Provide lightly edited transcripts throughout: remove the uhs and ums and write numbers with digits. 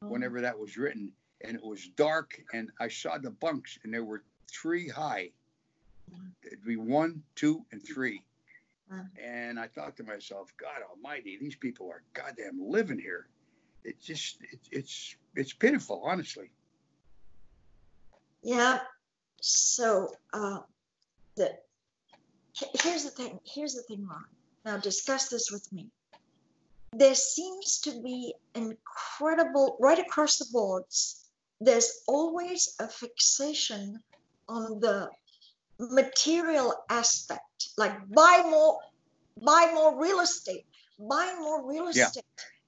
whenever that was written. And it was dark, and I saw the bunks, and there were 3 high. It'd be 1, 2, and 3. And I thought to myself, God Almighty, these people are goddamn living here. It's pitiful, honestly. Yeah. So here's the thing, Ron. Now discuss this with me. There seems to be incredible, right across the boards, there's always a fixation on the material aspect, like buy more real estate. Buying more real estate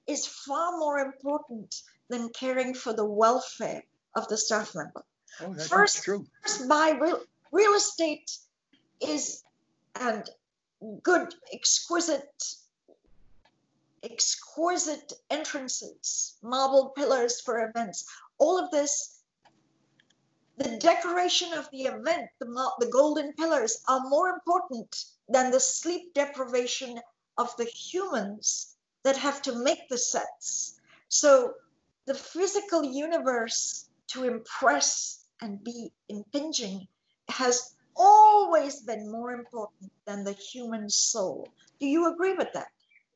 is far more important than caring for the welfare of the staff member. Oh, that's First true. buy real estate is and good, exquisite entrances, marble pillars for events, all of this. The decoration of the event, the golden pillars, are more important than the sleep deprivation of the humans that have to make the sets. So the physical universe, to impress and be impinging, has always been more important than the human soul. Do you agree with that?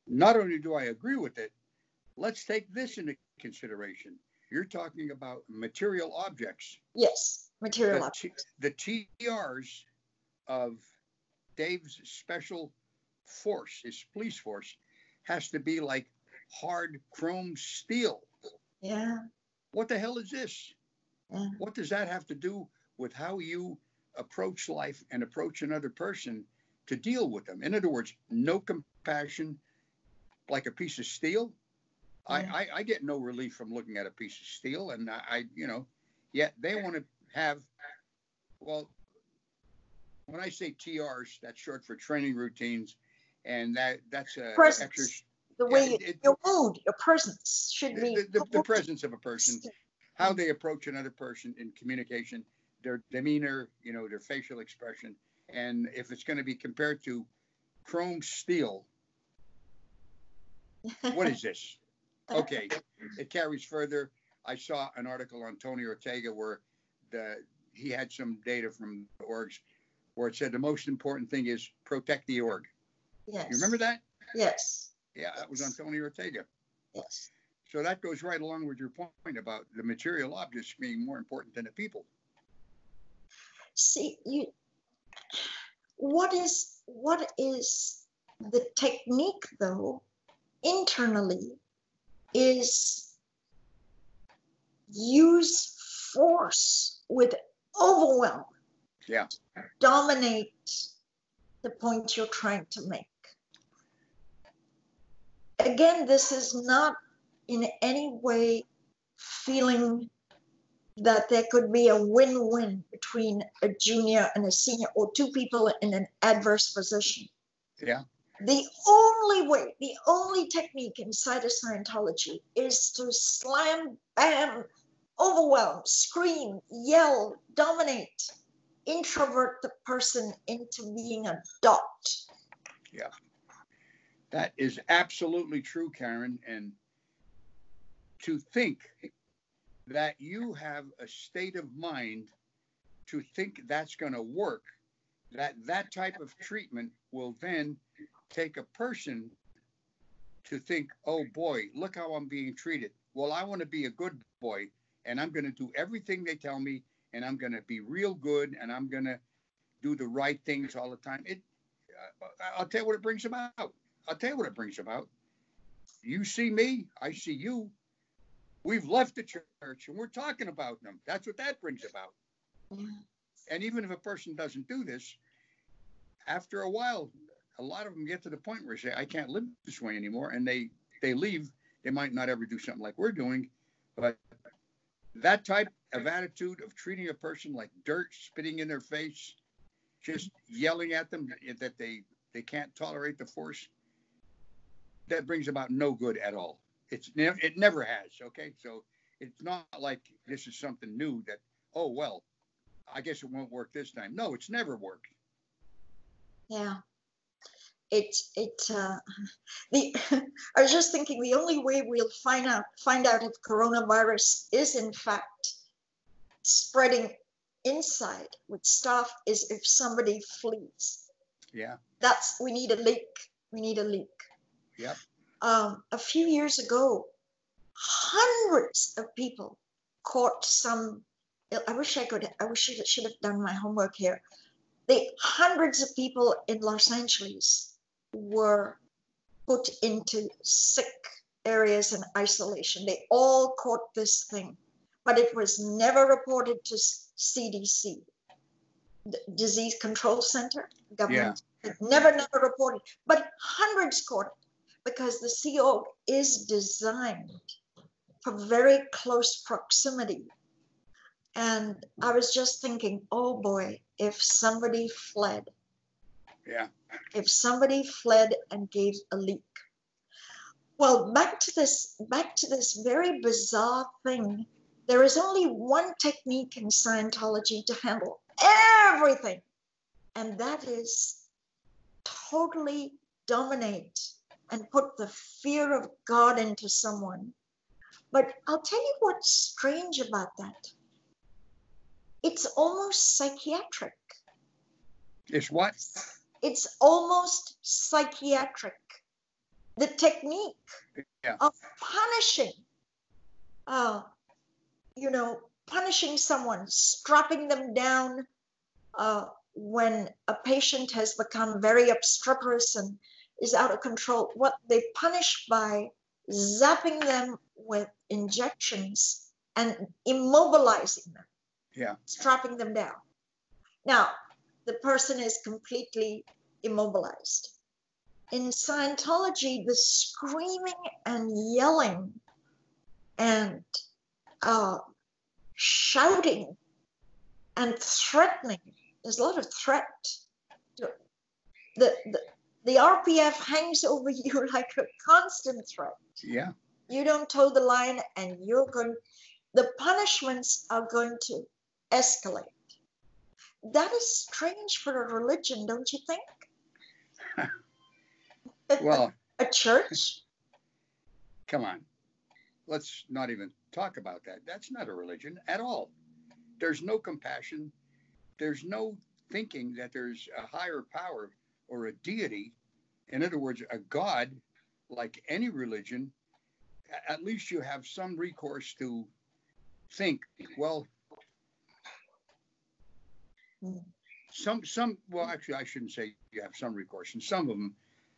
Not only do I agree with it, let's take this into consideration. You're talking about material objects. Yes, material objects. The TRs of Dave's special force, his police force, has to be like hard chrome steel. Yeah. What the hell is this? Yeah. What does that have to do with how you approach life and approach another person to deal with them? In other words, no compassion, like a piece of steel. Yeah. I get no relief from looking at a piece of steel, and yet they want to have, well, when I say TRs, that's short for training routines, and that's a presence. The way your mood, your presence should be the presence of a person, how they approach another person in communication, their demeanor, their facial expression, and if it's going to be compared to chrome steel, what is this? Okay, it carries further. I saw an article on Tony Ortega where he had some data from the orgs where it said the most important thing is protect the org. Yes. You remember that? Yes. Yeah, that was on Tony Ortega. Yes. So that goes right along with your point about the material objects being more important than the people. See, what is the technique though internally is use force with overwhelm. Yeah. Dominate the point you're trying to make. Again, this is not in any way feeling that there could be a win-win between a junior and a senior or two people in an adverse position. Yeah. The only way, the only technique inside of Scientology is to slam, bam, overwhelm, scream, yell, dominate, introvert the person into being a dot. Yeah. That is absolutely true, Karen. And to think that you have a state of mind to think that's going to work, that type of treatment will then take a person to think, oh boy, look how I'm being treated. Well, I want to be a good boy, and I'm going to do everything they tell me, and I'm going to be real good, and I'm going to do the right things all the time. I'll tell you what it brings about. You see me, I see you. We've left the church, and we're talking about them. That's what that brings about. And even if a person doesn't do this, after a while, a lot of them get to the point where they say, I can't live this way anymore. And they leave. They might not ever do something like we're doing. But that type of attitude of treating a person like dirt, spitting in their face, just yelling at them that they can't tolerate the force, that brings about no good at all. It never has. Okay. So it's not like this is something new that, oh, well, I guess it won't work this time. No, it's never worked. Yeah. the I was just thinking the only way we'll find out if coronavirus is in fact spreading inside with staff is if somebody flees. Yeah. We need a leak. We need a leak. Yep. A few years ago, hundreds of people caught some. I wish I should have done my homework here. Hundreds of people in Los Angeles were put into sick areas in isolation. They all caught this thing, but it was never reported to CDC, the Disease Control Center, government. Yeah. Never reported, but hundreds caught it because the CO is designed for very close proximity. And I was just thinking, oh boy, if somebody fled. Yeah. If somebody fled and gave a leak. Well, back to this very bizarre thing. There is only one technique in Scientology to handle everything, and that is totally dominate and put the fear of God into someone. But I'll tell you what's strange about that. It's almost psychiatric. It's what? It's almost psychiatric. The technique of punishing, punishing someone, strapping them down when a patient has become very obstreperous and is out of control. What they punish by zapping them with injections and immobilizing them. Yeah. Strapping them down. Now, the person is completely immobilized. In Scientology, the screaming and yelling and shouting and threatening, there's a lot of threat. The RPF hangs over you like a constant threat. Yeah. You don't toe the line and the punishments are going to escalate. That is strange for a religion, don't you think? Well, a church? Come on. Let's not even talk about that. That's not a religion at all. There's no compassion. There's no thinking that there's a higher power or a deity. In other words, a God, like any religion. At least you have some recourse to think, well, well, actually, I shouldn't say you have some recourse. And some of them,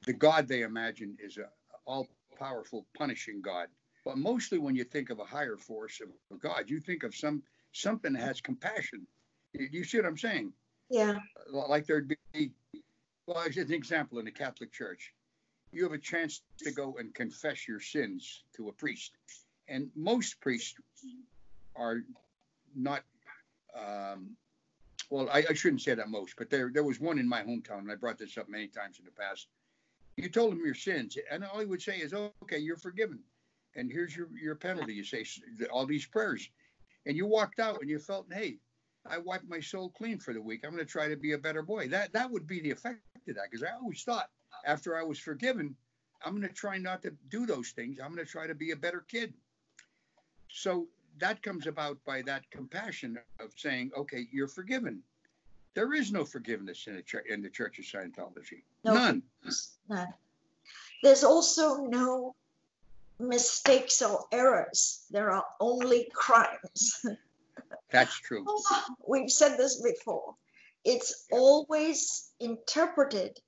the God they imagine is a all-powerful, punishing God. But mostly when you think of a higher force of God, you think of something that has compassion. You see what I'm saying? Yeah. Like there'd be, well, as an example, in the Catholic Church, you have a chance to go and confess your sins to a priest. And most priests are not, well, I shouldn't say that most, but there was one in my hometown, and I brought this up many times in the past. You told him your sins, and all he would say is, okay, you're forgiven. And here's your penalty. You say all these prayers. And you walked out and you felt, hey, I wiped my soul clean for the week. I'm going to try to be a better boy. That would be the effect of that, because I always thought after I was forgiven, I'm going to try not to do those things. I'm going to try to be a better kid. So that comes about by that compassion of saying, okay, you're forgiven. There is no forgiveness in the Church of Scientology. No, None. None. There's also no mistakes or errors. There are only crimes. That's true. We've said this before. It's always interpreted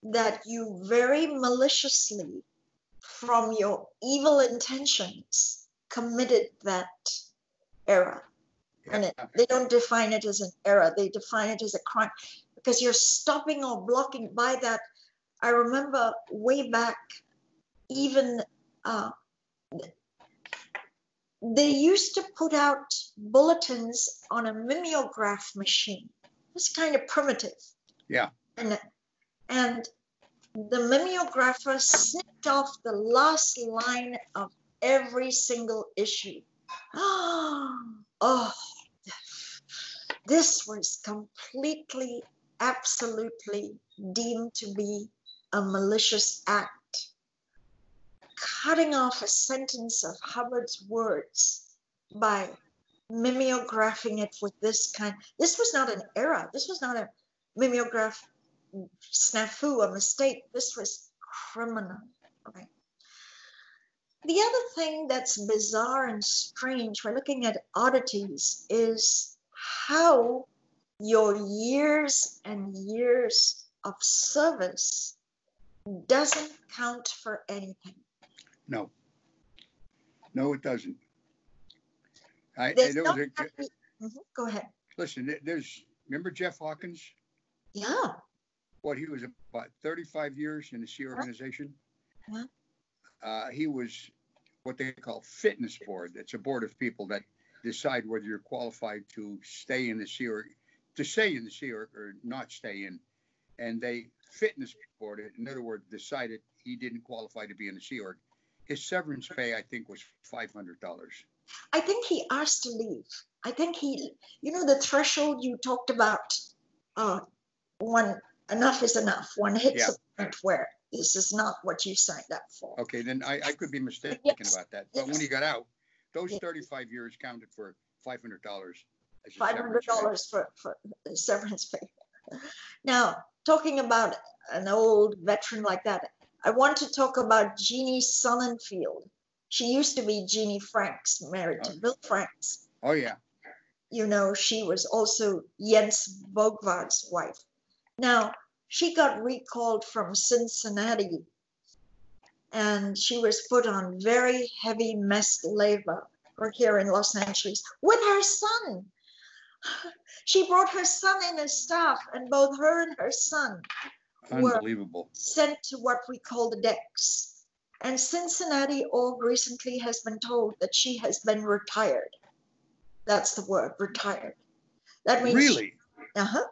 that you very maliciously, from your evil intentions, committed that error. Yeah. And they don't define it as an error. They define it as a crime because you're stopping or blocking by that. I remember way back, even they used to put out bulletins on a mimeograph machine. It's kind of primitive. Yeah. And the mimeographer snipped off the last line of every single issue. Oh, this was completely, absolutely deemed to be a malicious act, cutting off a sentence of Hubbard's words by mimeographing it with this kind. This was not an error. This was not a mimeograph snafu, a mistake. This was criminal, right? The other thing that's bizarre and strange, we're looking at oddities, is how your years and years of service doesn't count for anything. No, it doesn't. Go ahead. Listen, remember Jeff Hawkins? Yeah. What, he was about 35 years in the Sea organization? Yeah. He was what they call fitness board. It's a board of people that decide whether you're qualified to stay in the Sea or not stay in. And they fitness board it. In other words, decided he didn't qualify to be in the Sea Org. His severance pay, I think, was $500. I think he asked to leave. I think the threshold you talked about, enough is enough. One hits a point where this is not what you signed up for. Okay, then I could be mistaken about that. But when he got out, those 35 years counted for $500. $500 for severance pay. Now, talking about an old veteran like that, I want to talk about Jeannie Sonnenfeld. She used to be Jeannie Franks, married to Bill Franks. Oh, yeah. She was also Jens Bogvard's wife. Now, she got recalled from Cincinnati, and she was put on very heavy messed labor here in Los Angeles with her son. She brought her son in as staff, and both her and her son were sent to what we call the decks. And Cincinnati Org recently has been told that she has been retired. That's the word, retired. That means really?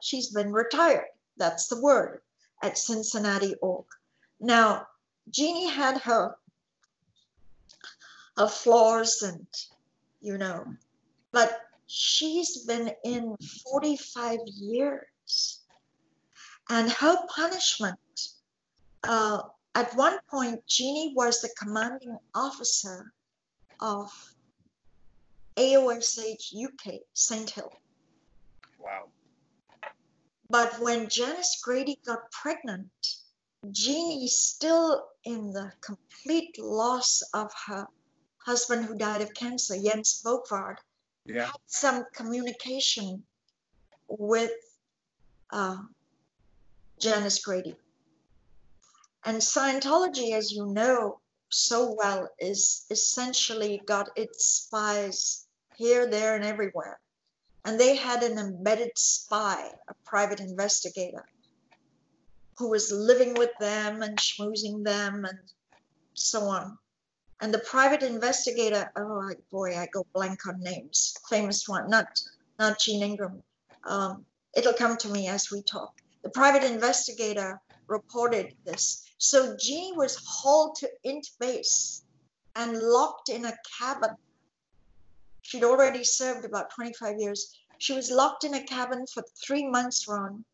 She's been retired. That's the word at Cincinnati Org. Now, Jeannie had her flaws and, but she's been in 45 years. And her punishment, at one point, Jeannie was the commanding officer of AOSH UK, St. Hill. Wow. But when Janice Grady got pregnant, Jeannie, still in the complete loss of her husband who died of cancer, Jens Bogvard, had some communication with Janice Grady. And Scientology, as you know so well, is essentially got its spies here, there, and everywhere. And they had an embedded spy, a private investigator, who was living with them and schmoozing them and so on. And the private investigator, oh boy, I go blank on names. Famous one, not Gene Ingram. It'll come to me as we talk. The private investigator reported this. So Jeannie was hauled to Int Base and locked in a cabin. She'd already served about 25 years. She was locked in a cabin for 3 months, Ron,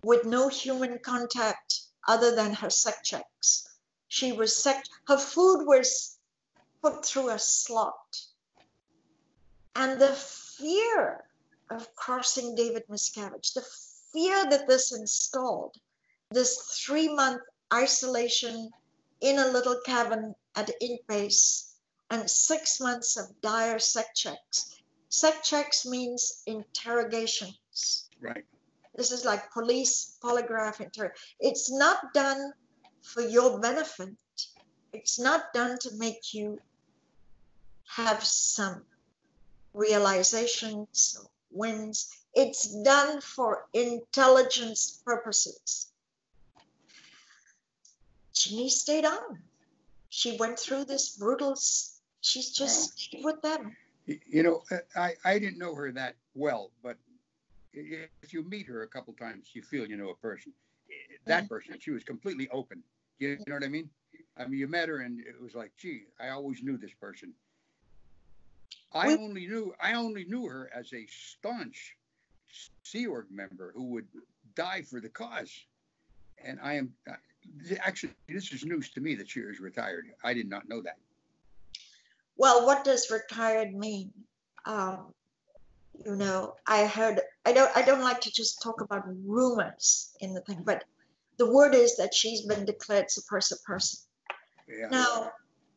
with no human contact other than her sec checks. Her food was put through a slot. And the fear of crossing David Miscavige, the fear that this installed, this 3-month isolation in a little cabin at Int Base and 6 months of dire sec checks. Sec checks means interrogations. Right. This is like police polygraph It's not done for your benefit. It's not done to make you have some realizations, wins. It's done for intelligence purposes. Jeannie stayed on. She went through this brutal, she's just stayed with them. I didn't know her that well, but if you meet her a couple times, you feel you know a person. That person, she was completely open. You know what I mean? I mean, you met her and it was like, gee, I always knew this person. I only knew her as a staunch Sea Org member who would die for the cause. And Actually, this is news to me that she is retired. I did not know that. Well, what does retired mean? You know, I don't like to just talk about rumors in the thing, but the word is that she's been declared suppressive person. Yeah.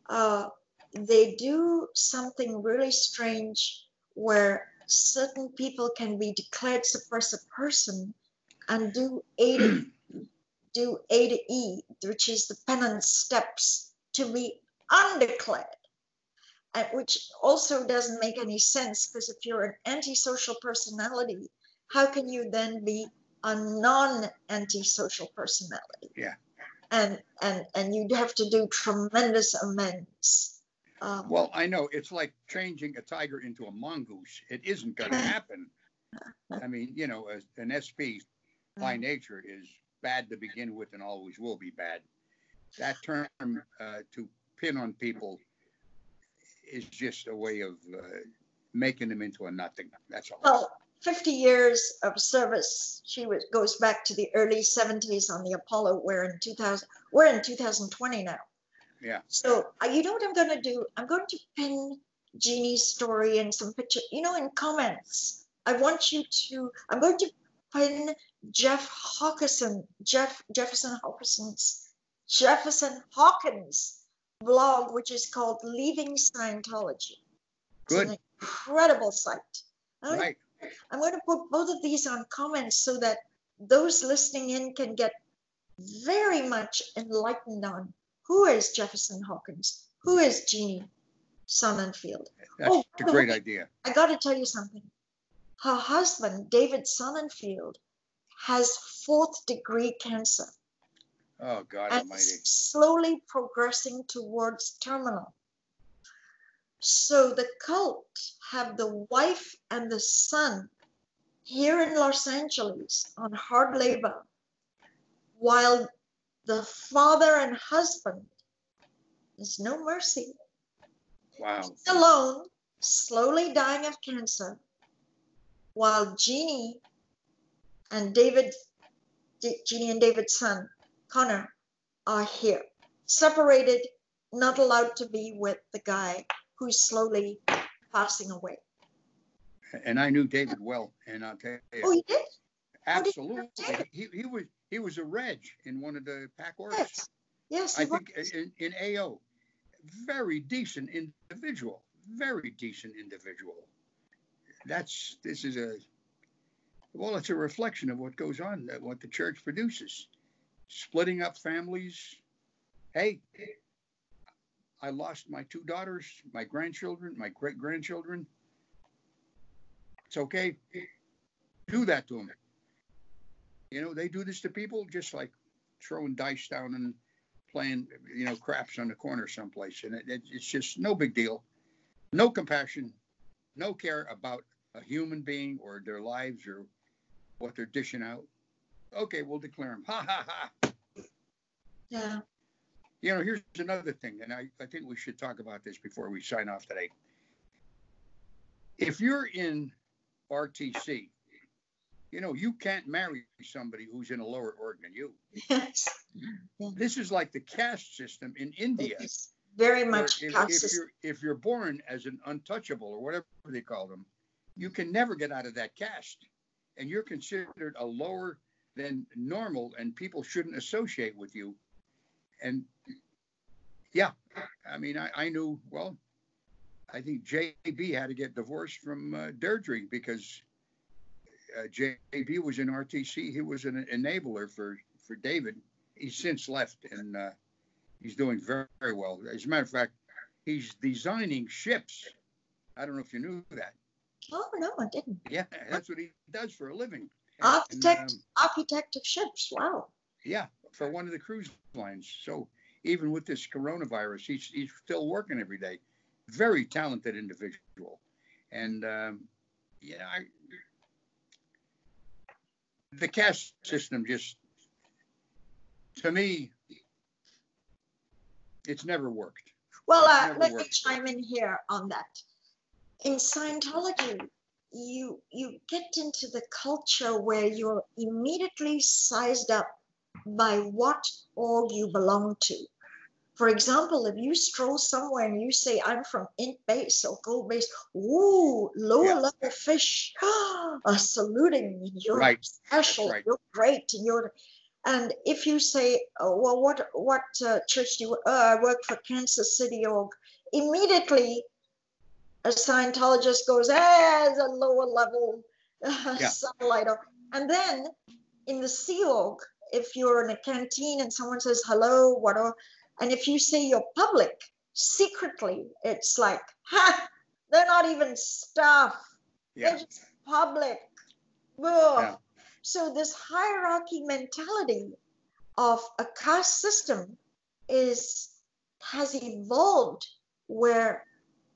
Now, they do something really strange where certain people can be declared suppressive person and do A to E, which is the penance steps to be undeclared. Which also doesn't make any sense, because if you're an antisocial personality, how can you then be a non-antisocial personality? Yeah. And you'd have to do tremendous amends. Well, I know it's like changing a tiger into a mongoose. It isn't going to happen. I mean, you know, an SP by nature is bad to begin with and always will be bad. That term to pin on people is just a way of making them into a nothing. That's all. Well, 50 years of service. Goes back to the early 70s on the Apollo. We're in 2020 now. Yeah. So you know what I'm going to do? I'm going to pin Jeannie's story and some picture. You know, in comments, I'm going to pin Jefferson Hawkins' blog, which is called Leaving Scientology. Good. It's an incredible site. Right. I'm going to put both of these on comments so that those listening in can get very much enlightened on who is Jefferson Hawkins, who is Jeannie Sonnenfeld. That's a great idea. I got to tell you something. Her husband, David Sonnenfeld, has 4th degree cancer. Oh, God and almighty. Slowly progressing towards terminal. So the cult have the wife and the son here in Los Angeles on hard labor, while the father and husband, there's no mercy. Wow. He's alone, slowly dying of cancer, while Jeannie and David's son, Connor, are here, separated, not allowed to be with the guy who's slowly passing away. And I knew David well, and I'll tell you. Oh, you did? Absolutely. He was a reg in one of the pack orders. Yes. I think in AO. Very decent individual. Very decent individual. It's a reflection of what goes on, what the church produces. Splitting up families. Hey, I lost my 2 daughters, my grandchildren, my great-grandchildren. It's okay. Do that to them. You know, they do this to people just like throwing dice down and playing, you know, craps on the corner someplace. And it's just no big deal. No compassion, no care about a human being or their lives or what they're dishing out. Okay, we'll declare them. Ha, ha, ha. Yeah. You know, here's another thing, and I think we should talk about this before we sign off today. If you're in RTC, you know, you can't marry somebody who's in a lower org than you. Yes. Yeah. This is like the caste system in India. It's very much if you're born as an untouchable or whatever they call them, you can never get out of that caste. And you're considered a lower than normal, and people shouldn't associate with you. And yeah, I mean, I knew, well, I think JB had to get divorced from Deirdre because JB was in RTC. He was an enabler for David. He's since left, and he's doing very, very well. As a matter of fact, he's designing ships. I don't know if you knew that. Oh, no, I didn't. Yeah, that's what he does for a living. Architect of ships. Wow. Yeah, for one of the cruise lines. So even with this coronavirus, he's still working every day. Very talented individual. And, the caste system just, to me, it's never worked. Well, let me chime in here on that. In Scientology, you get into the culture where you're immediately sized up by what org you belong to. For example, if you stroll somewhere and you say, I'm from Int Base or Gold Base, ooh, lower level fish are saluting, and you're special, you're great, and if you say, oh, well, what church do you, I work for Kansas City org, immediately a Scientologist goes, it's a lower level satellite. And then in the Sea Org, if you're in a canteen and someone says hello, whatever, and if you say you're public, secretly, it's like, they're not even staff. They're just public. So this hierarchy mentality of a caste system has evolved where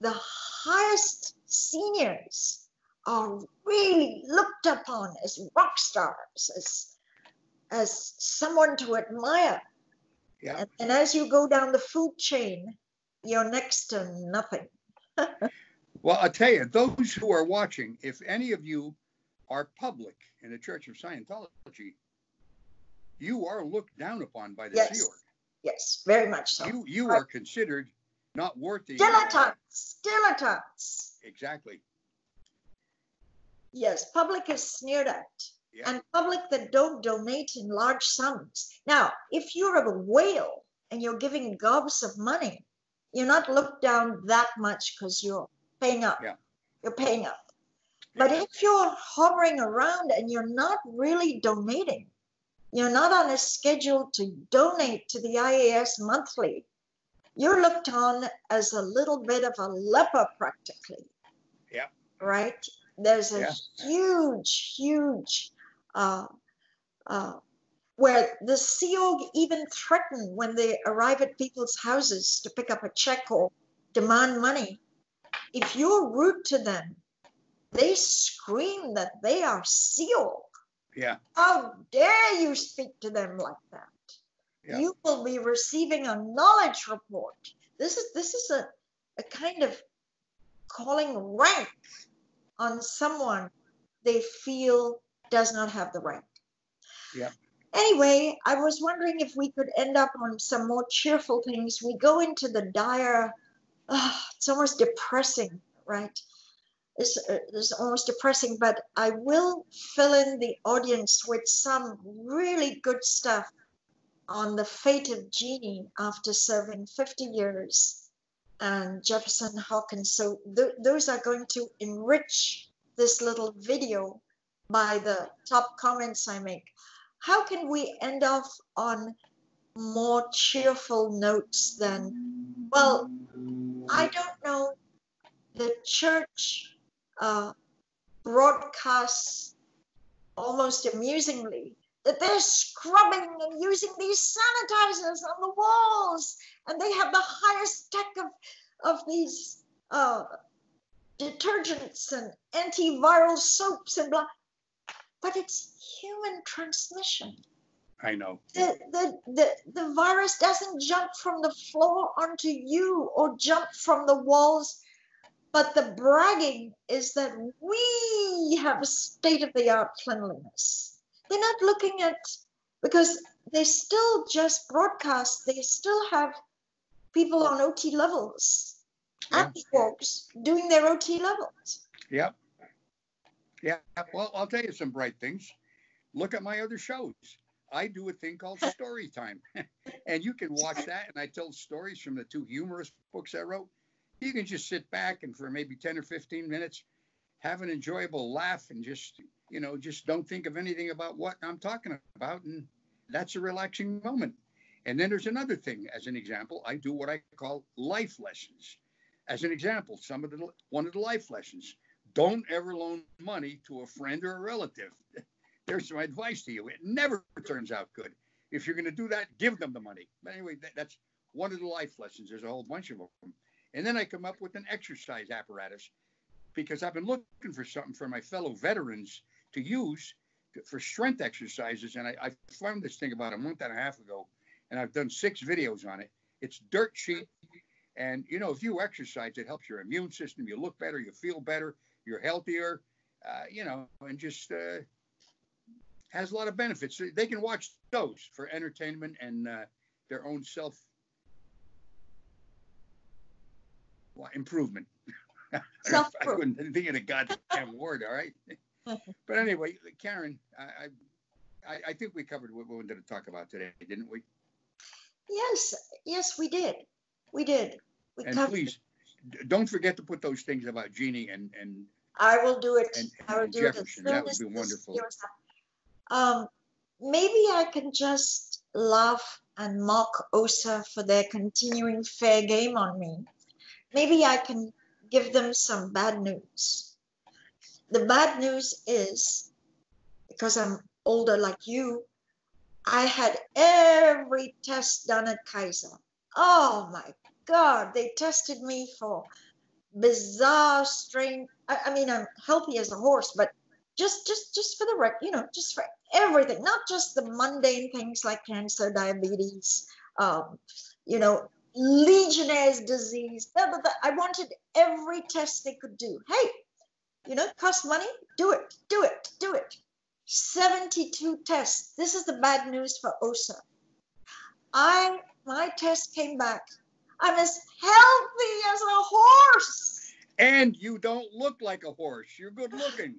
the highest seniors are really looked upon as rock stars, as someone to admire. And as you go down the food chain, you're next to nothing. Well, I'll tell you, those who are watching, if any of you are public in the Church of Scientology, you are looked down upon by the Sea Org. Yes, very much so. You are considered not worthy. Dilettantes. Exactly. Yes, public is sneered at. And public that don't donate in large sums. Now, if you're a whale and you're giving gobs of money, you're not looked down that much because you're paying up. You're paying up. But if you're hovering around and you're not really donating, you're not on a schedule to donate to the IAS monthly, you're looked on as a little bit of a leper practically. Right? There's a huge where the Sea Org even threaten when they arrive at people's houses to pick up a check or demand money. If you're rude to them, they scream that they are Sea Org. How dare you speak to them like that? You will be receiving a knowledge report. This is a kind of calling rank on someone they feel does not have the rank. Anyway, I was wondering if we could end up on some more cheerful things. We go into the dire, it's almost depressing, right? It's almost depressing, but I will fill in the audience with some really good stuff on the fate of Jeannie after serving 50 years and Jefferson Hawkins. So those are going to enrich this little video by the top comments I make. How can we end off on more cheerful notes than, well, I don't know, the church broadcasts almost amusingly that they're scrubbing and using these sanitizers on the walls, and they have the highest tech of these detergents and antiviral soaps and blah. But it's human transmission. I know. The virus doesn't jump from the floor onto you or jump from the walls, but the bragging is that we have state-of-the-art cleanliness. They're not looking at, because they still just broadcast, they still have people on OT levels at the orgs doing their OT levels. Yeah. Well, I'll tell you some bright things. Look at my other shows. I do a thing called Story Time, and you can watch that. And I tell stories from the 2 humorous books I wrote. You can just sit back and for maybe 10 or 15 minutes, have an enjoyable laugh and just don't think of anything about what I'm talking about. And that's a relaxing moment. And then there's another thing. As an example, I do what I call life lessons. As an example, one of the life lessons: don't ever loan money to a friend or a relative. There's some advice to you. It never turns out good. If you're going to do that, give them the money. But anyway, that's one of the life lessons. There's a whole bunch of them. And then I come up with an exercise apparatus, because I've been looking for something for my fellow veterans to use for strength exercises. And I found this thing about a month and a half ago, and I've done 6 videos on it. It's dirt cheap. And, if you exercise, it helps your immune system. You look better. You feel better. You're healthier, and just has a lot of benefits. They can watch those for entertainment and their own self improvement. I couldn't think of the goddamn word. All right. But anyway, Karen, I think we covered what we wanted to talk about today, didn't we? Yes, we did. We did. And please, don't forget to put those things about Jeannie and I will do it. I will do Jefferson. That would be wonderful. Maybe I can just laugh and mock OSA for their continuing fair game on me. Maybe I can give them some bad news. The bad news is, because I'm older like you, I had every test done at Kaiser. Oh my God, they tested me for bizarre strain. I mean, I'm healthy as a horse, but just for the record, just for everything, not just the mundane things like cancer, diabetes, Legionnaire's disease. I wanted every test they could do. Hey, it costs money. Do it. 72 tests. This is the bad news for OSA. My test came back. I'm as healthy as a horse. And you don't look like a horse. You're good looking.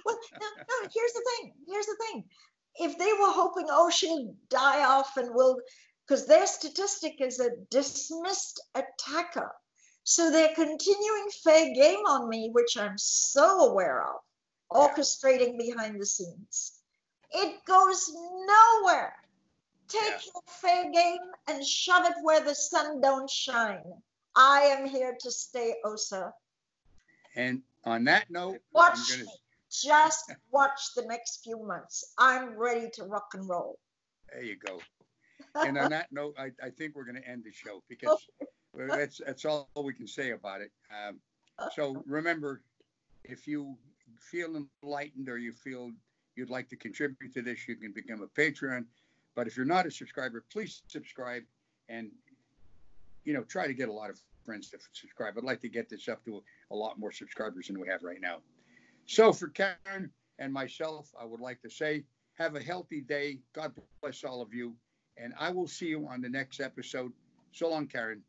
Well, no, here's the thing. If they were hoping, she'll die off and because their statistic is a dismissed attacker. So they're continuing fair game on me, which I'm so aware of, orchestrating behind the scenes. It goes nowhere. Take your fair game and shove it where the sun don't shine. I am here to stay, OSA. And on that note, just watch the next few months. I'm ready to rock and roll. There you go. And on that note, I think we're going to end the show because that's all we can say about it. So remember, if you feel enlightened or you feel you'd like to contribute to this, you can become a Patreon. But if you're not a subscriber, please subscribe and, try to get a lot of friends to subscribe. I'd like to get this up to a lot more subscribers than we have right now. So for Karen and myself, I would like to say, have a healthy day. God bless all of you. And I will see you on the next episode. So long, Karen.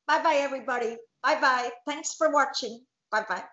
Bye-bye, everybody. Bye-bye. Thanks for watching. Bye-bye.